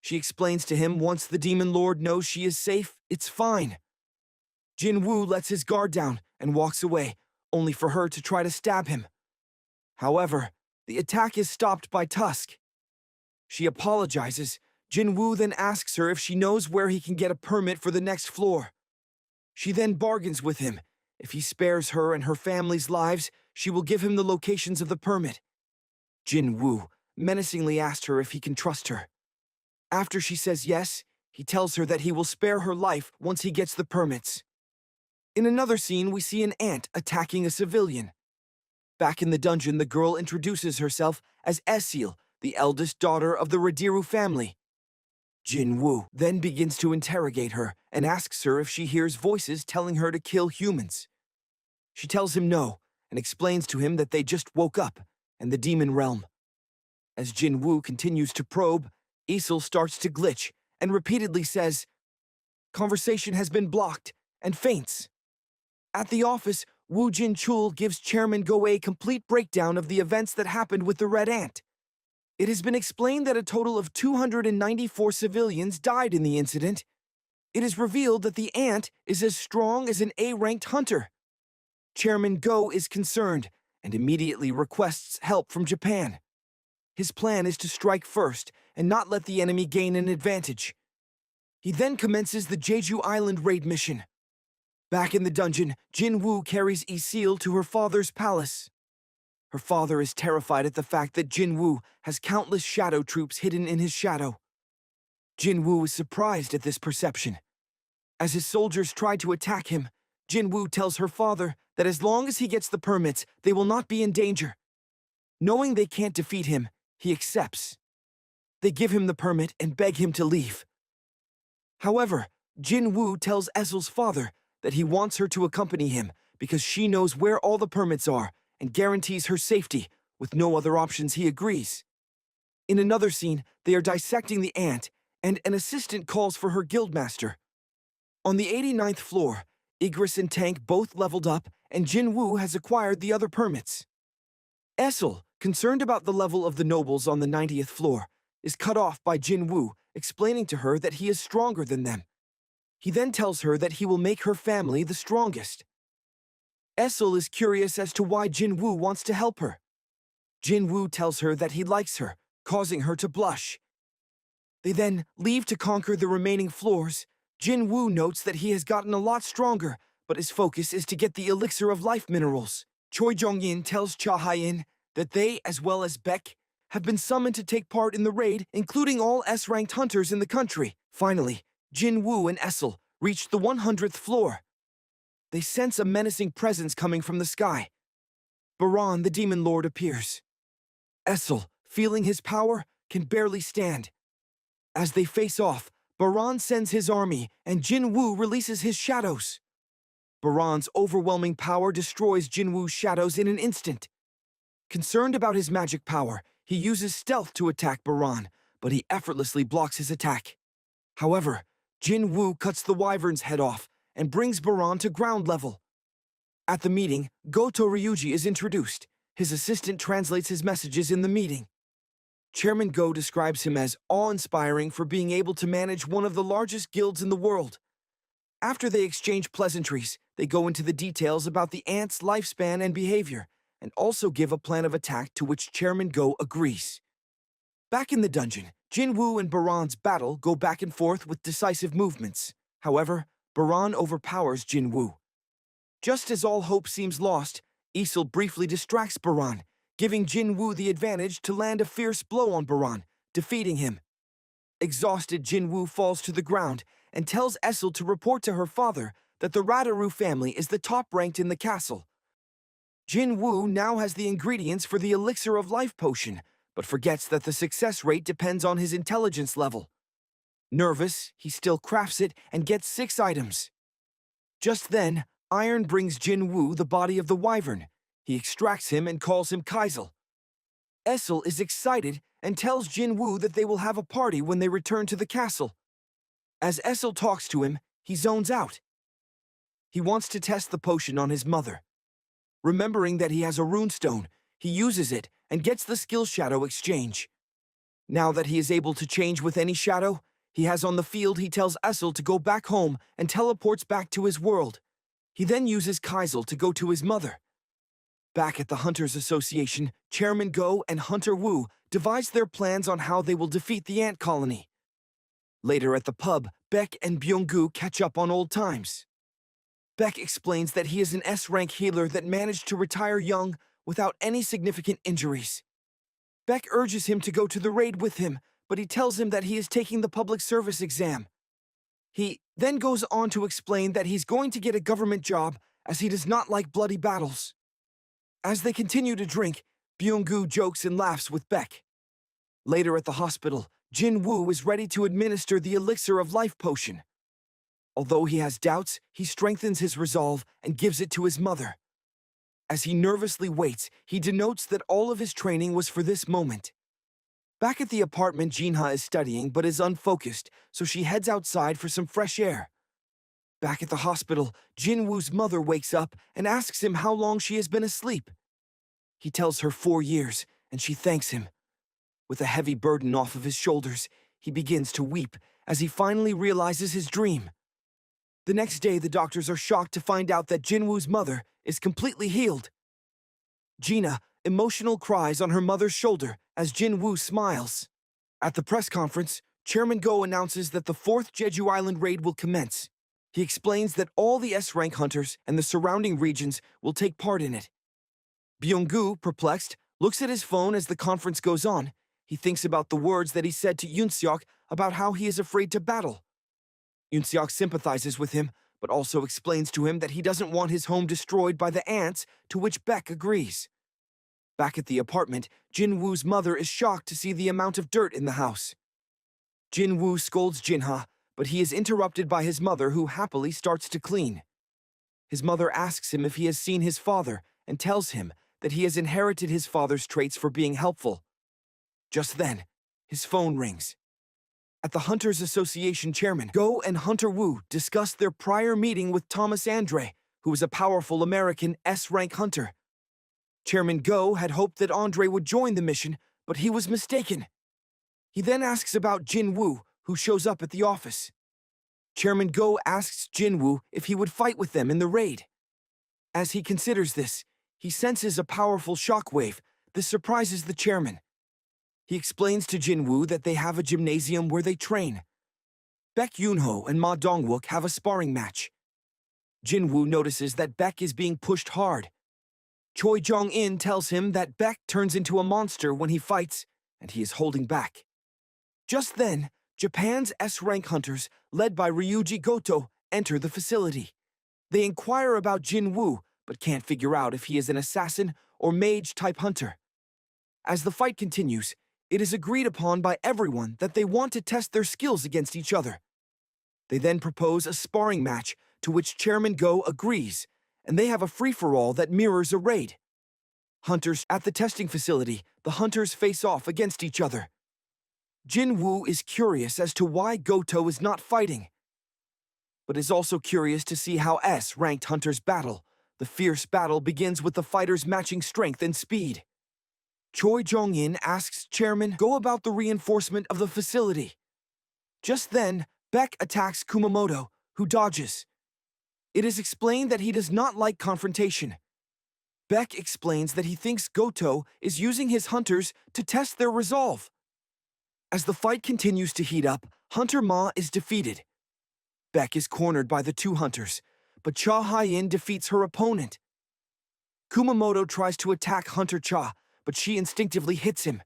She explains to him once the demon lord knows she is safe, it's fine. Jin Wu lets his guard down and walks away, only for her to try to stab him. However, the attack is stopped by Tusk. She apologizes. Jin Wu then asks her if she knows where he can get a permit for the next floor. She then bargains with him. If he spares her and her family's lives, she will give him the locations of the permit. Jin Wu menacingly asks her if he can trust her. After she says yes, he tells her that he will spare her life once he gets the permits. In another scene, we see an ant attacking a civilian. Back in the dungeon, the girl introduces herself as Esil, the eldest daughter of the Radiru family. Jin Wu then begins to interrogate her and asks her if she hears voices telling her to kill humans. She tells him no and explains to him that they just woke up in the demon realm. As Jin Wu continues to probe, Esil starts to glitch and repeatedly says, "Conversation has been blocked," and faints. At the office, Wu Jin-Chul gives Chairman Go a complete breakdown of the events that happened with the Red Ant. It has been explained that a total of 294 civilians died in the incident. It is revealed that the ant is as strong as an A-ranked hunter. Chairman Go is concerned and immediately requests help from Japan. His plan is to strike first and not let the enemy gain an advantage. He then commences the Jeju Island raid mission. Back in the dungeon, Jin Wu carries Isil to her father's palace. Her father is terrified at the fact that Jin Wu has countless shadow troops hidden in his shadow. Jin Wu is surprised at this perception. As his soldiers try to attack him, Jin Wu tells her father that as long as he gets the permits, they will not be in danger. Knowing they can't defeat him, he accepts. They give him the permit and beg him to leave. However, Jin Wu tells Esil's father that he wants her to accompany him because she knows where all the permits are and guarantees her safety. With no other options, he agrees. In another scene, they are dissecting the ant, and an assistant calls for her guildmaster. On the 89th floor, Igris and Tank both leveled up, and Jin Wu has acquired the other permits. Esil, concerned about the level of the nobles on the 90th floor, is cut off by Jin Wu, explaining to her that he is stronger than them. He then tells her that he will make her family the strongest. Esil is curious as to why Jin Wu wants to help her. Jin Wu tells her that he likes her, causing her to blush. They then leave to conquer the remaining floors. Jin Wu notes that he has gotten a lot stronger, but his focus is to get the elixir of life minerals. Choi Jong-in tells Cha Hai-in that they, as well as Beck, have been summoned to take part in the raid, including all S-ranked hunters in the country. Finally, Jin Wu and Esil reach the 100th floor. They sense a menacing presence coming from the sky. Baran, the demon lord, appears. Esil, feeling his power, can barely stand. As they face off, Baran sends his army, and Jin Wu releases his shadows. Baran's overwhelming power destroys Jin Wu's shadows in an instant. Concerned about his magic power, he uses stealth to attack Baran, but he effortlessly blocks his attack. However, Jin Wu cuts the wyvern's head off and brings Baran to ground level. At the meeting, Goto Ryuji is introduced. His assistant translates his messages in the meeting. Chairman Go describes him as awe-inspiring for being able to manage one of the largest guilds in the world. After they exchange pleasantries, they go into the details about the ant's lifespan and behavior, and also give a plan of attack to which Chairman Go agrees. Back in the dungeon, Jin Wu and Baran's battle go back and forth with decisive movements. However, Baran overpowers Jin Wu. Just as all hope seems lost, Isil briefly distracts Baran, giving Jin Wu the advantage to land a fierce blow on Baran, defeating him. Exhausted, Jin Wu falls to the ground and tells Esil to report to her father that the Radaru family is the top-ranked in the castle. Jin Wu now has the ingredients for the elixir of life potion, but forgets that the success rate depends on his intelligence level. Nervous, he still crafts it and gets 6 items. Just then, Iron brings Jin Wu the body of the wyvern. He extracts him and calls him Kaisel. Esil is excited and tells Jin Wu that they will have a party when they return to the castle. As Esil talks to him, he zones out. He wants to test the potion on his mother. Remembering that he has a runestone, he uses it and gets the skill shadow exchange. Now that he is able to change with any shadow he has on the field, he tells Essel to go back home and teleports back to his world. He then uses Kaisel to go to his mother. Back at the Hunters Association, Chairman Go and Hunter Wu devise their plans on how they will defeat the ant colony. Later at the pub, Beck and Byung-gu catch up on old times. Beck explains that he is an S-rank healer that managed to retire young without any significant injuries. Beck urges him to go to the raid with him, but he tells him that he is taking the public service exam. He then goes on to explain that he's going to get a government job as he does not like bloody battles. As they continue to drink, Byung-gu jokes and laughs with Beck. Later at the hospital, Jin Wu is ready to administer the elixir of life potion. Although he has doubts, he strengthens his resolve and gives it to his mother. As he nervously waits, he denotes that all of his training was for this moment. Back at the apartment, Jinha is studying but is unfocused, so she heads outside for some fresh air. Back at the hospital, Jin Woo's mother wakes up and asks him how long she has been asleep. He tells her 4 years, and she thanks him. With a heavy burden off of his shoulders, he begins to weep as he finally realizes his dream. The next day, the doctors are shocked to find out that Jin Woo's mother is completely healed. Gina, emotional, cries on her mother's shoulder as Jin Wu smiles. At the press conference, Chairman Go announces that the 4th Jeju Island raid will commence. He explains that all the S-rank hunters and the surrounding regions will take part in it. Byung-gu, perplexed, looks at his phone as the conference goes on. He thinks about the words that he said to Yoon-seok about how he is afraid to battle. Yoon-seok sympathizes with him, but also explains to him that he doesn't want his home destroyed by the ants, to which Beck agrees. Back at the apartment, Jin Woo's mother is shocked to see the amount of dirt in the house. Jin Woo scolds Jinha, but he is interrupted by his mother, who happily starts to clean. His mother asks him if he has seen his father and tells him that he has inherited his father's traits for being helpful. Just then, his phone rings. At the Hunters Association, Chairman Go and Hunter Wu discuss their prior meeting with Thomas Andre, who is a powerful American S-rank hunter. Chairman Go had hoped that Andre would join the mission, but he was mistaken. He then asks about Jin Wu, who shows up at the office. Chairman Go asks Jin Wu if he would fight with them in the raid. As he considers this, he senses a powerful shockwave. This surprises the chairman. He explains to Jin Wu that they have a gymnasium where they train. Baek Yoon-ho and Ma Dong-wook have a sparring match. Jin Wu notices that Baek is being pushed hard. Choi Jong-in tells him that Baek turns into a monster when he fights, and he is holding back. Just then, Japan's S-rank hunters, led by Ryuji Goto, enter the facility. They inquire about Jin Wu, but can't figure out if he is an assassin or mage-type hunter. As the fight continues, it is agreed upon by everyone that they want to test their skills against each other. They then propose a sparring match, to which Chairman Go agrees, and they have a free-for-all that mirrors a raid. Hunters at the testing facility, the hunters face off against each other. Jin Wu is curious as to why Goto is not fighting, but is also curious to see how S-ranked hunters battle. The fierce battle begins with the fighters matching strength and speed. Choi Jong-in asks Chairman Go about the reinforcement of the facility. Just then, Beck attacks Kumamoto, who dodges. It is explained that he does not like confrontation. Beck explains that he thinks Goto is using his hunters to test their resolve. As the fight continues to heat up, Hunter Ma is defeated. Beck is cornered by the 2 hunters, but Cha Hye-in defeats her opponent. Kumamoto tries to attack Hunter Cha, but she instinctively hits him.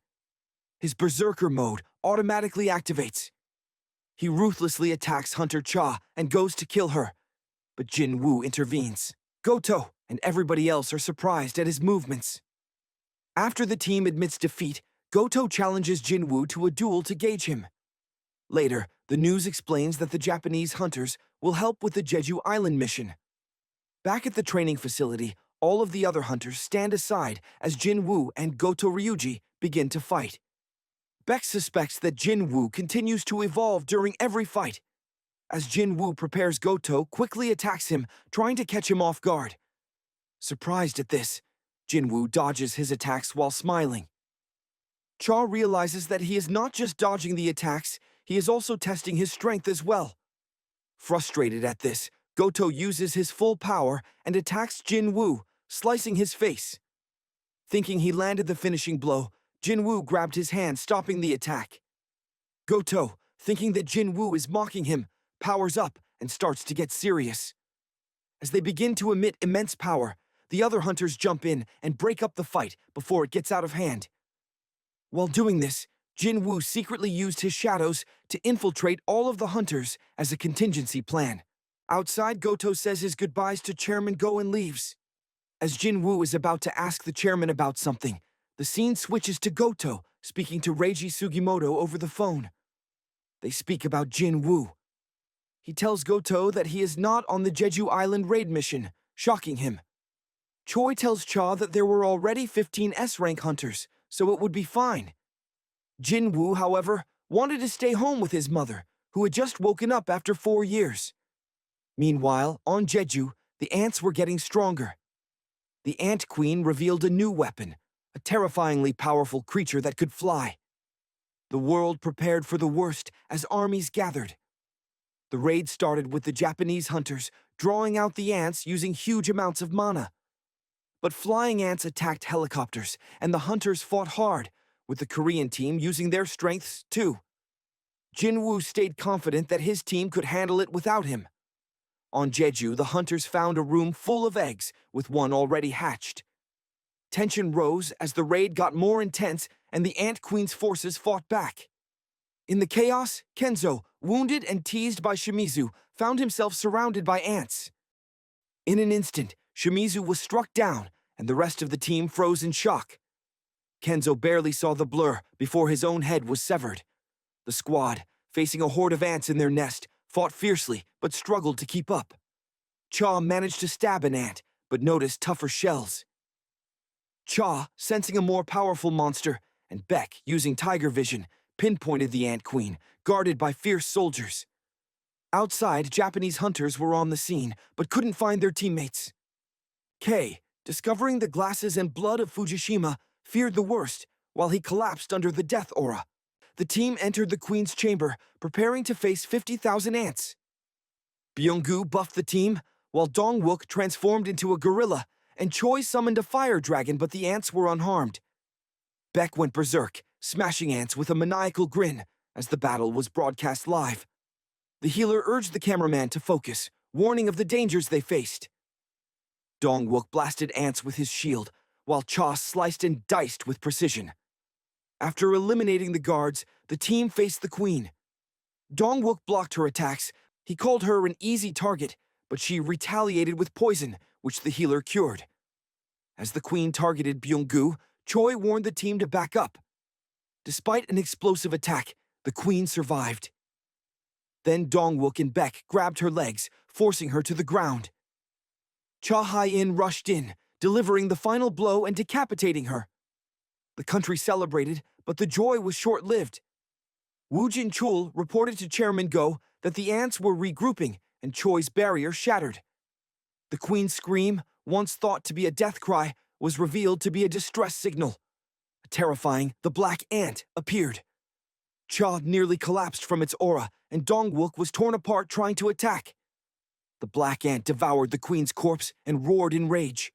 His berserker mode automatically activates. He ruthlessly attacks Hunter Cha and goes to kill her, but Jin Wu intervenes. Goto and everybody else are surprised at his movements. After the team admits defeat, Goto challenges Jin Wu to a duel to gauge him. Later, the news explains that the Japanese hunters will help with the Jeju Island mission. Back at the training facility, all of the other hunters stand aside as Jin Wu and Goto Ryuji begin to fight. Beck suspects that Jin Wu continues to evolve during every fight. As Jin Wu prepares, Goto quickly attacks him, trying to catch him off guard. Surprised at this, Jin Wu dodges his attacks while smiling. Cha realizes that he is not just dodging the attacks, he is also testing his strength as well. Frustrated at this, Goto uses his full power and attacks Jin Wu, slicing his face. Thinking he landed the finishing blow, Jin Wu grabbed his hand, stopping the attack. Goto, thinking that Jin Wu is mocking him, powers up and starts to get serious. As they begin to emit immense power, the other hunters jump in and break up the fight before it gets out of hand. While doing this, Jin Wu secretly used his shadows to infiltrate all of the hunters as a contingency plan. Outside, Goto says his goodbyes to Chairman Go and leaves. As Jin Wu is about to ask the chairman about something, the scene switches to Goto speaking to Reiji Sugimoto over the phone. They speak about Jin Wu. He tells Goto that he is not on the Jeju Island raid mission, shocking him. Choi tells Cha that there were already 15 S-rank hunters, so it would be fine. Jin Wu, however, wanted to stay home with his mother, who had just woken up after 4 years. Meanwhile, on Jeju, the ants were getting stronger. The Ant Queen revealed a new weapon, a terrifyingly powerful creature that could fly. The world prepared for the worst as armies gathered. The raid started with the Japanese hunters drawing out the ants using huge amounts of mana. But flying ants attacked helicopters, and the hunters fought hard, with the Korean team using their strengths too. Jin Wu stayed confident that his team could handle it without him. On Jeju, the hunters found a room full of eggs, with one already hatched. Tension rose as the raid got more intense and the Ant Queen's forces fought back. In the chaos, Kenzo, wounded and teased by Shimizu, found himself surrounded by ants. In an instant, Shimizu was struck down, and the rest of the team froze in shock. Kenzo barely saw the blur before his own head was severed. The squad, facing a horde of ants in their nest, fought fiercely but struggled to keep up. Cha managed to stab an ant, but noticed tougher shells. Cha, sensing a more powerful monster, and Beck, using tiger vision, pinpointed the Ant Queen, guarded by fierce soldiers. Outside, Japanese hunters were on the scene, but couldn't find their teammates. Kei, discovering the glasses and blood of Fujishima, feared the worst, while he collapsed under the death aura. The team entered the Queen's chamber, preparing to face 50,000 ants. Byung-gu buffed the team, while Dong-wook transformed into a gorilla, and Choi summoned a fire dragon, but the ants were unharmed. Beck went berserk, smashing ants with a maniacal grin, as the battle was broadcast live. The healer urged the cameraman to focus, warning of the dangers they faced. Dong-wook blasted ants with his shield, while Cha sliced and diced with precision. After eliminating the guards, the team faced the Queen. Dong-wook blocked her attacks. He called her an easy target, but she retaliated with poison, which the healer cured. As the Queen targeted Byung-gu, Choi warned the team to back up. Despite an explosive attack, the Queen survived. Then Dong-wook and Beck grabbed her legs, forcing her to the ground. Cha Hai-in rushed in, delivering the final blow and decapitating her. The country celebrated, but the joy was short-lived. Woo Jin-chul reported to Chairman Go that the ants were regrouping and Choi's barrier shattered. The Queen's scream, once thought to be a death cry, was revealed to be a distress signal. Terrifying, the black ant appeared. Cha nearly collapsed from its aura, and Dong-wook was torn apart trying to attack. The black ant devoured the Queen's corpse and roared in rage.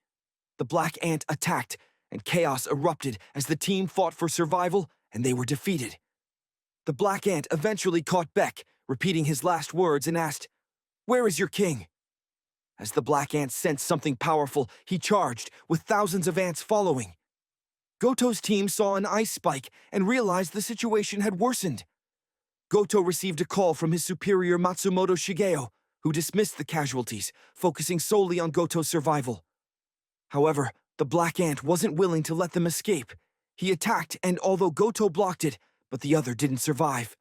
The black ant attacked, and chaos erupted as the team fought for survival, and they were defeated. The black ant eventually caught Beck, repeating his last words, and asked, "Where is your king?" As the black ant sensed something powerful, he charged, with thousands of ants following. Goto's team saw an ice spike and realized the situation had worsened. Goto received a call from his superior Matsumoto Shigeo, who dismissed the casualties, focusing solely on Goto's survival. However, the black ant wasn't willing to let them escape. He attacked, and although Goto blocked it, but the other didn't survive.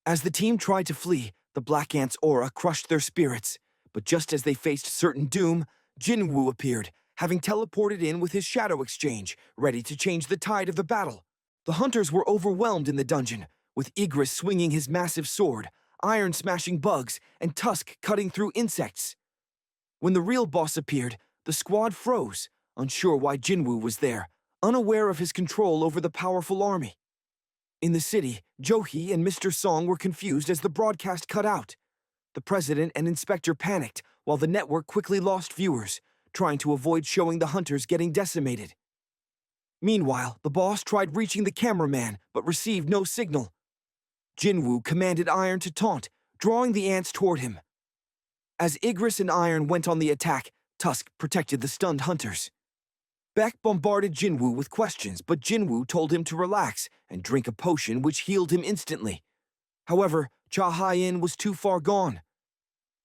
As the team tried to flee, the black ant's aura crushed their spirits, but just as they faced certain doom, Jin Wu appeared, having teleported in with his shadow exchange, ready to change the tide of the battle. The hunters were overwhelmed in the dungeon, with Igris swinging his massive sword, iron smashing bugs, and Tusk cutting through insects. When the real boss appeared, the squad froze, unsure why Jin Wu was there, unaware of his control over the powerful army. In the city, Jo-hee and Mr. Song were confused as the broadcast cut out. The president and inspector panicked, while the network quickly lost viewers, trying to avoid showing the hunters getting decimated. Meanwhile, the boss tried reaching the cameraman, but received no signal. Jin Wu commanded Iron to taunt, drawing the ants toward him. As Igris and Iron went on the attack, Tusk protected the stunned hunters. Beck bombarded Jin Wu with questions, but Jin Wu told him to relax and drink a potion which healed him instantly. However, Cha Hyen was too far gone.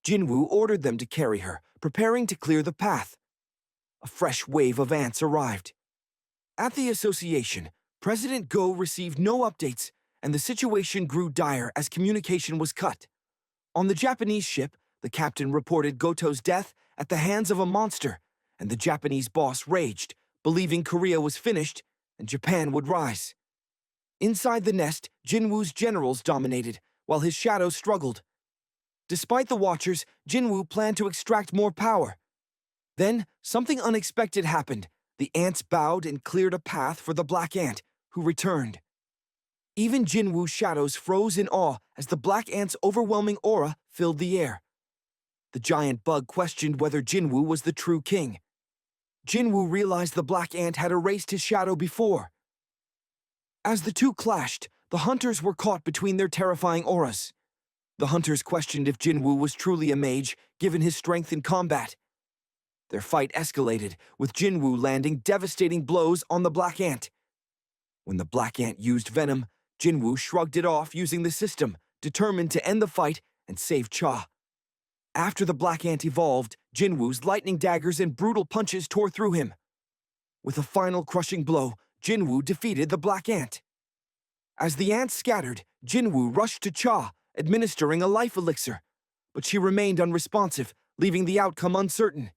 Jin Wu ordered them to carry her, preparing to clear the path. A fresh wave of ants arrived. At the association, President Go received no updates, and the situation grew dire as communication was cut. On the Japanese ship, the captain reported Goto's death at the hands of a monster, and the Japanese boss raged, believing Korea was finished and Japan would rise. Inside the nest, Jin Woo's generals dominated, while his shadow struggled. Despite the Watchers, Jin Wu planned to extract more power. Then, something unexpected happened. The ants bowed and cleared a path for the Black Ant, who returned. Even Jin Woo's shadows froze in awe as the Black Ant's overwhelming aura filled the air. The giant bug questioned whether Jin Wu was the true king. Jin Wu realized the Black Ant had erased his shadow before. As the two clashed, the hunters were caught between their terrifying auras. The hunters questioned if Jin Wu was truly a mage, given his strength in combat. Their fight escalated, with Jin Wu landing devastating blows on the Black Ant. When the Black Ant used venom, Jin Wu shrugged it off using the system, determined to end the fight and save Cha. After the Black Ant evolved, Jin Wu's lightning daggers and brutal punches tore through him. With a final crushing blow, Jin Wu defeated the Black Ant. As the ants scattered, Jin Wu rushed to Cha, administering a life elixir, but she remained unresponsive, leaving the outcome uncertain.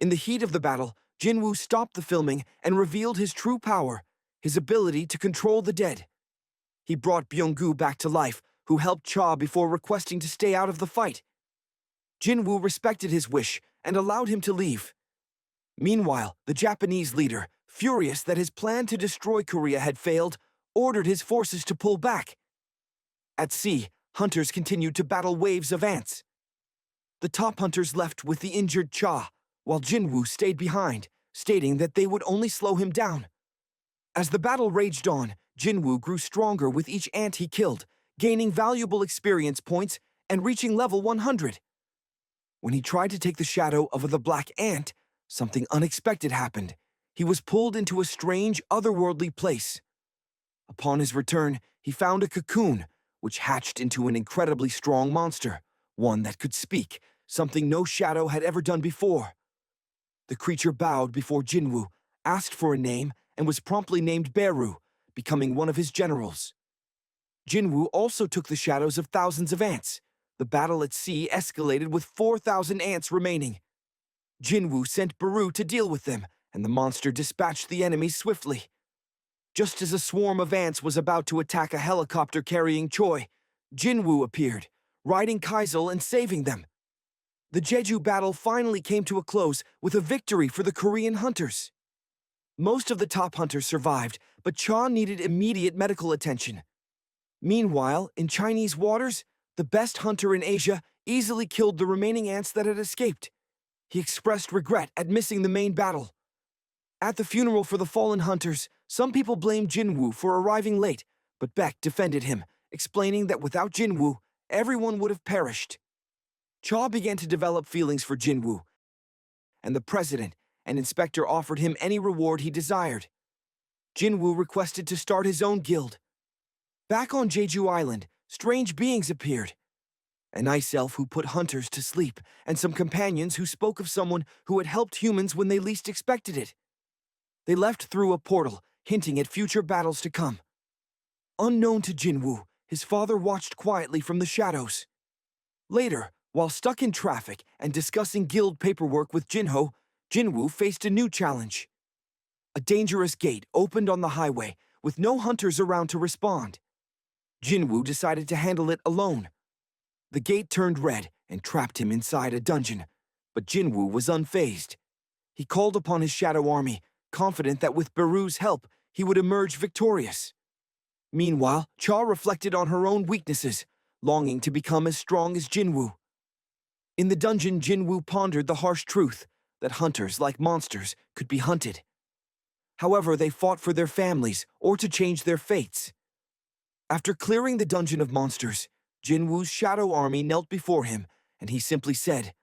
In the heat of the battle, Jin Wu stopped the filming and revealed his true power, his ability to control the dead. He brought Byung-gu back to life, who helped Cha before requesting to stay out of the fight. Jin Wu respected his wish and allowed him to leave. Meanwhile, the Japanese leader, furious that his plan to destroy Korea had failed, ordered his forces to pull back. At sea, hunters continued to battle waves of ants. The top hunters left with the injured Cha, while Jin Wu stayed behind, stating that they would only slow him down. As the battle raged on, Jin Wu grew stronger with each ant he killed, gaining valuable experience points and reaching level 100. When he tried to take the shadow of the Black Ant, something unexpected happened. He was pulled into a strange, otherworldly place. Upon his return, he found a cocoon, which hatched into an incredibly strong monster, one that could speak, something no shadow had ever done before. The creature bowed before Jin Wu, asked for a name, and was promptly named Beru, becoming one of his generals. Jin Wu also took the shadows of thousands of ants. The battle at sea escalated with 4,000 ants remaining. Jin Wu sent Beru to deal with them, and the monster dispatched the enemy swiftly. Just as a swarm of ants was about to attack a helicopter carrying Choi, Jin Wu appeared, riding Kaizul and saving them. The Jeju battle finally came to a close with a victory for the Korean hunters. Most of the top hunters survived, but Cha needed immediate medical attention. Meanwhile, in Chinese waters, the best hunter in Asia easily killed the remaining ants that had escaped. He expressed regret at missing the main battle. At the funeral for the fallen hunters, some people blamed Jin Wu for arriving late, but Beck defended him, explaining that without Jin Wu, everyone would have perished. Cha began to develop feelings for Jin Wu, and the president and inspector offered him any reward he desired. Jin Wu requested to start his own guild. Back on Jeju Island, strange beings appeared. An ice elf who put hunters to sleep, and some companions who spoke of someone who had helped humans when they least expected it. They left through a portal, hinting at future battles to come. Unknown to Jin Wu, his father watched quietly from the shadows. Later, while stuck in traffic and discussing guild paperwork with Jinho, Jin Wu faced a new challenge. A dangerous gate opened on the highway, with no hunters around to respond. Jin Wu decided to handle it alone. The gate turned red and trapped him inside a dungeon, but Jin Wu was unfazed. He called upon his shadow army, confident that with Baru's help, he would emerge victorious. Meanwhile, Cha reflected on her own weaknesses, longing to become as strong as Jin Wu. In the dungeon, Jin Wu pondered the harsh truth that hunters, like monsters, could be hunted. However, they fought for their families or to change their fates. After clearing the dungeon of monsters, Jin Wu's shadow army knelt before him, and he simply said,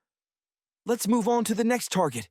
"Let's move on to the next target."